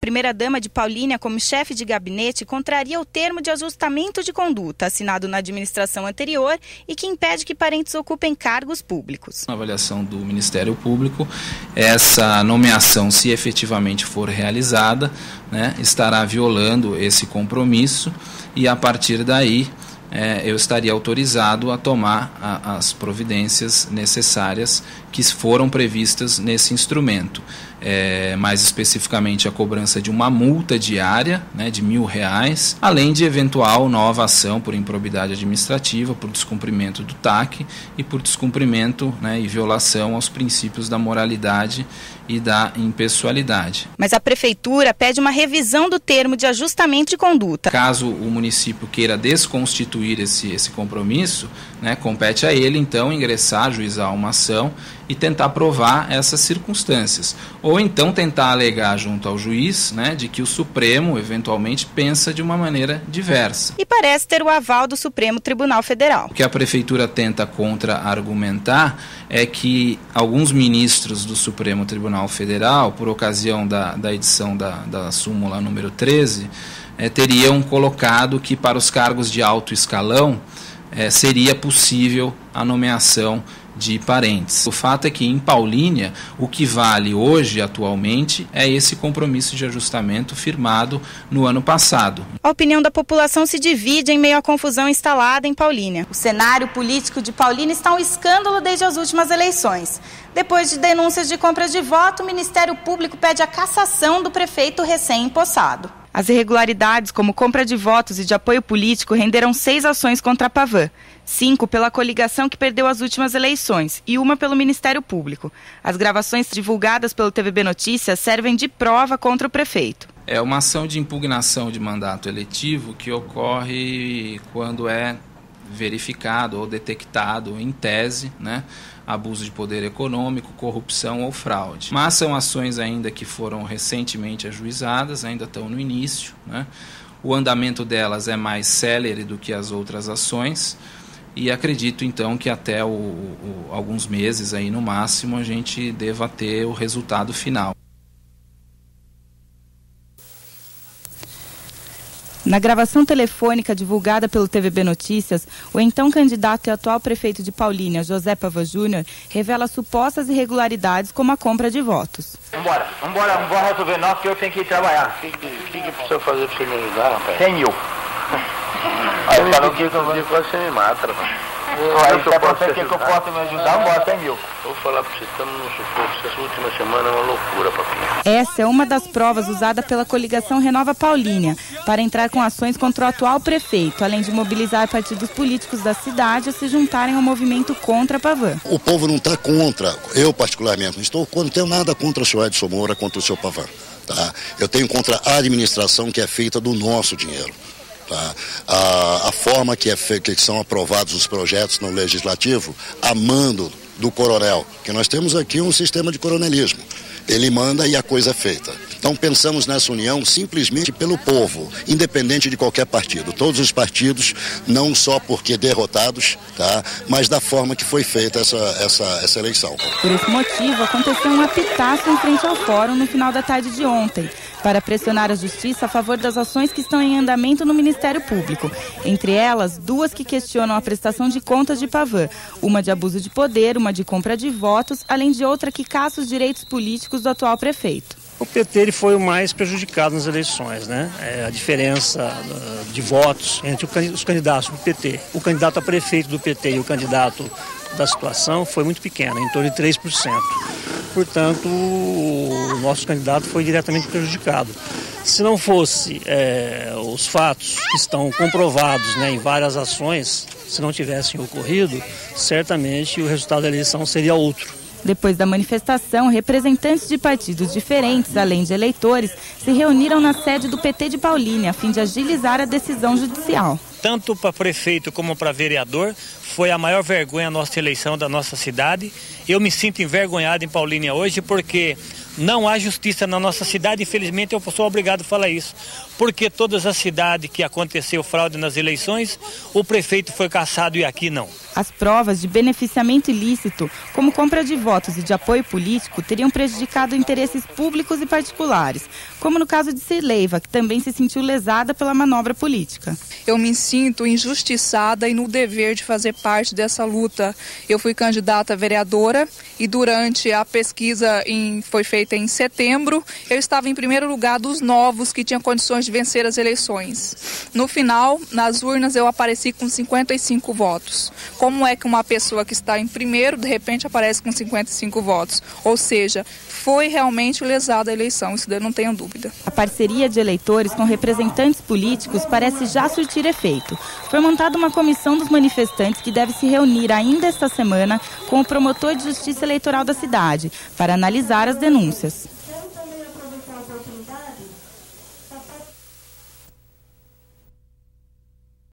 primeira-dama de Paulínia como chefe de gabinete contraria o termo de ajustamento de conduta assinado na administração anterior e que impede que parentes ocupem cargos públicos. Na avaliação do Ministério Público, essa nomeação, se efetivamente for realizada, estará violando esse compromisso e, a partir daí, eu estaria autorizado a tomar as providências necessárias que foram previstas nesse instrumento. Mais especificamente a cobrança de uma multa diária, de R$1.000, além de eventual nova ação por improbidade administrativa, por descumprimento do TAC e por descumprimento e violação aos princípios da moralidade e da impessoalidade. Mas a Prefeitura pede uma revisão do termo de ajustamento de conduta. Caso o município queira desconstituir esse compromisso, compete a ele, então, ingressar, ajuizar uma ação e tentar provar essas circunstâncias. Ou então tentar alegar junto ao juiz, de que o Supremo, eventualmente, pensa de uma maneira diversa. E parece ter o aval do Supremo Tribunal Federal. O que a Prefeitura tenta contra-argumentar é que alguns ministros do Supremo Tribunal Federal, por ocasião da edição da súmula número 13, teriam colocado que para os cargos de alto escalão seria possível a nomeação de parentes. O fato é que em Paulínia o que vale hoje, atualmente, é esse compromisso de ajustamento firmado no ano passado. A opinião da população se divide em meio à confusão instalada em Paulínia. O cenário político de Paulínia está um escândalo desde as últimas eleições. Depois de denúncias de compra de voto, o Ministério Público pede a cassação do prefeito recém-empossado. As irregularidades, como compra de votos e de apoio político, renderam 6 ações contra a Pavan. 5 pela coligação que perdeu as últimas eleições e 1 pelo Ministério Público. As gravações divulgadas pelo TVB Notícias servem de prova contra o prefeito. É uma ação de impugnação de mandato eletivo que ocorre quando é verificado ou detectado, em tese, abuso de poder econômico, corrupção ou fraude. Mas são ações ainda que foram recentemente ajuizadas, ainda estão no início. O andamento delas é mais célere do que as outras ações e acredito então que até alguns meses aí no máximo a gente deva ter o resultado final. Na gravação telefônica divulgada pelo TVB Notícias, o então candidato e atual prefeito de Paulínia, José Pavan Júnior, revela supostas irregularidades como a compra de votos. Vambora resolver nós que eu tenho que ir trabalhar. O que precisa fazer para você me ajudar, rapaz? 100 mil. Aí eu falo que você me mata, rapaz. Aí se você quer que eu possa me ajudar, vambora, 100 mil. Vou falar para você, estamos no sufoco. Essa última semana é uma loucura, papinho. Essa é uma das provas usada pela coligação Renova Paulínia para entrar com ações contra o atual prefeito, além de mobilizar partidos políticos da cidade a se juntarem ao movimento contra a Pavan. O povo não está contra, eu particularmente, não tenho nada contra o senhor Edson Moura, contra o senhor Pavan. Tá? Eu tenho contra a administração que é feita do nosso dinheiro. Tá? A forma que são aprovados os projetos no Legislativo, a mando do coronel, que nós temos aqui um sistema de coronelismo. Ele manda e a coisa é feita. Então pensamos nessa união simplesmente pelo povo, independente de qualquer partido. Todos os partidos, não só porque derrotados, tá? Mas da forma que foi feita essa eleição. Por esse motivo, aconteceu um apitaço em frente ao fórum no final da tarde de ontem, para pressionar a justiça a favor das ações que estão em andamento no Ministério Público. Entre elas, 2 que questionam a prestação de contas de Pavan, uma de abuso de poder, uma de compra de votos, além de outra que caça os direitos políticos do atual prefeito. O PT ele foi o mais prejudicado nas eleições, A diferença de votos entre os candidatos do PT, o candidato a prefeito do PT e o candidato da situação foi muito pequena, em torno de 3%. Portanto, o nosso candidato foi diretamente prejudicado. Se não fosse os fatos que estão comprovados em várias ações, se não tivessem ocorrido, certamente o resultado da eleição seria outro. Depois da manifestação, representantes de partidos diferentes, além de eleitores, se reuniram na sede do PT de Paulínia a fim de agilizar a decisão judicial. Tanto para prefeito como para vereador, foi a maior vergonha a nossa eleição da nossa cidade. Eu me sinto envergonhado em Paulínia hoje porque Não há justiça na nossa cidade, infelizmente eu sou obrigado a falar isso. Porque todas as cidades que aconteceu fraude nas eleições, o prefeito foi cassado e aqui não. As provas de beneficiamento ilícito, como compra de votos e de apoio político, teriam prejudicado interesses públicos e particulares, como no caso de Cileiva, que também se sentiu lesada pela manobra política. Eu me sinto injustiçada e no dever de fazer parte dessa luta. Eu fui candidata a vereadora e durante a pesquisa foi feita em setembro, eu estava em primeiro lugar dos novos que tinham condições de vencer as eleições. No final, nas urnas, eu apareci com 55 votos. Como é que uma pessoa que está em primeiro, de repente, aparece com 55 votos? Ou seja, foi realmente lesada a eleição, isso daí não tenho dúvida. A parceria de eleitores com representantes políticos parece já surtir efeito. Foi montada uma comissão dos manifestantes que deve se reunir ainda esta semana com o promotor de justiça eleitoral da cidade para analisar as denúncias.